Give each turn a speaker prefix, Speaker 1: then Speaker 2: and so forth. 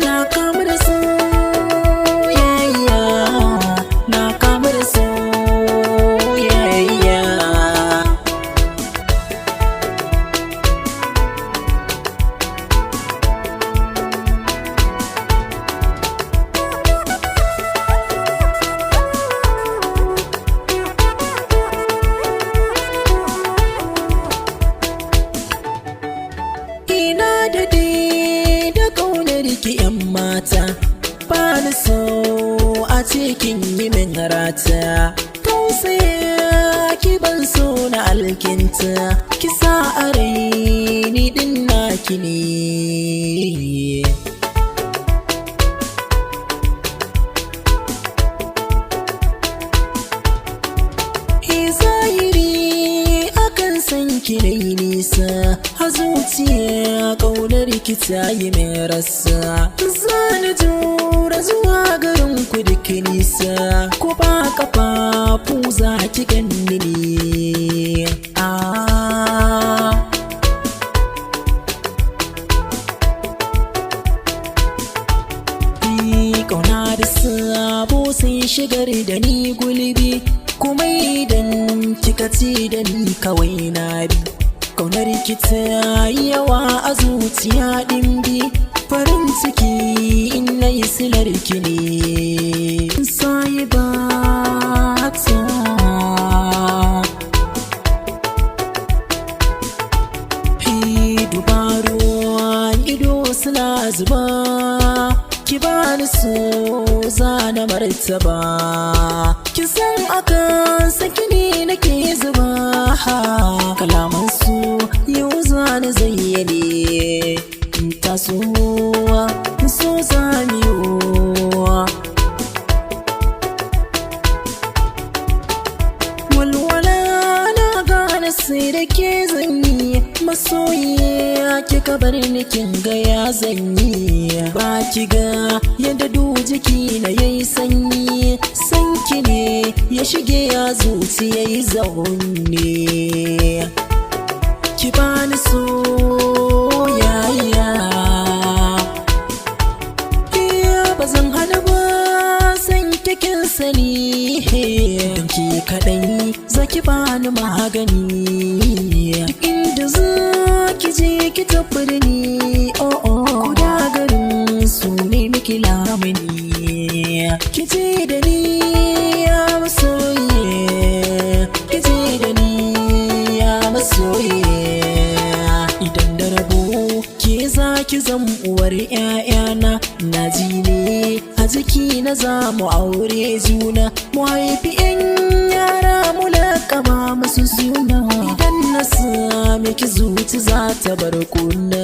Speaker 1: Na kama da soyayya, na kama da soyayya. Ina da da ƙaunar ki 'yan mata, ba ni so a cikin yi min rata. Tausaya ki ban so na alkinta, ki sa a rai ni din naki ne. Zahiri akan san ki nai nisa, a zuciya ƙaunar ki ta yi min rasa. Zani jura zuwa garin ku duk nisa, ko ba kafafu za ki ganni ne. Ƙauna da sabo sun shigar da ni gulbi, kuma idan kika ci da ni kawai na bi. Ƙaunar ki ta yi yawa a zuciya ɗimbi, farin ciki in na yi silar ki ne. Sai ba ta dubaru ido suna zuba, ki bani so zana martaba. Ki san akan saki ne nake zuba, kalaman su yau zana zayyane. Tasowa so zamiyowa, walwala na gane sai da ke zanyi. Masoyiya kika bar ni kin ga ya zanyi, ba ki ga yadda du jiki na yayi sanyi. Sanki ne ya shige ya zuciya yi zaune, ki bani soyayya. Ba zan hana ba san kikin sani, don ki kaɗai zaki bani magani. Duk inda za ki je ki tafi da ni, kuda garin su ne miki lamuni. Ki je da ni ya masoyi, ki je da ni ya masoyi. Idan da rabo ke za ki zam uwar 'ya'yana, na ji ne a jiki na za mu aure juna. Mu haifi 'yan yara mu laƙaba musu suna, idan na sami ki zuci za ta bar kuna.